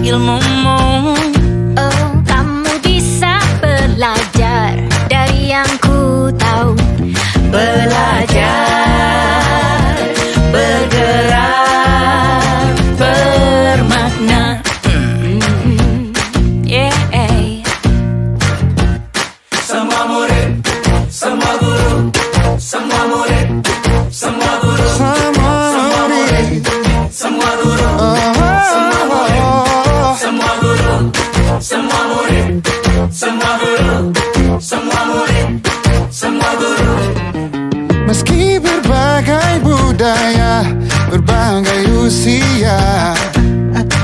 ilmumu. Oh, kamu bisa belajar dari yang ku tahu. Belajar, bergerak, bermakna. Yeah. Semua murid, semua guru, semua murid, semua guru, semua murid, semua guru, semua murid, semua guru, semua murid, semua guru, semua murid, semua guru. Meski berbagai budaya, berbagai usia,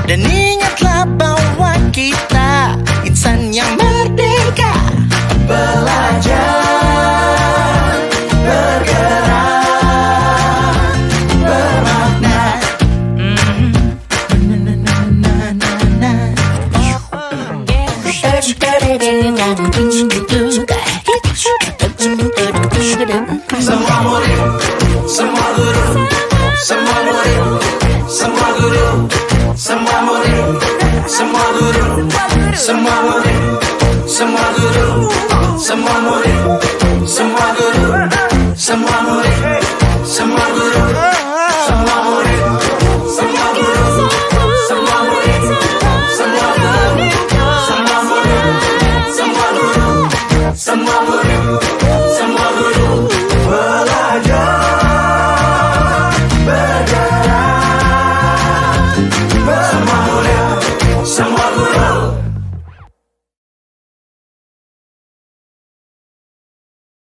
Dan ingatlah bahwa kita insan yang merdeka. Belajar, bergerak, bermakna. Semua murid, semua guru, semua murid, semua guru, semua murid, semua guru, semua murid, semua guru, semua murid.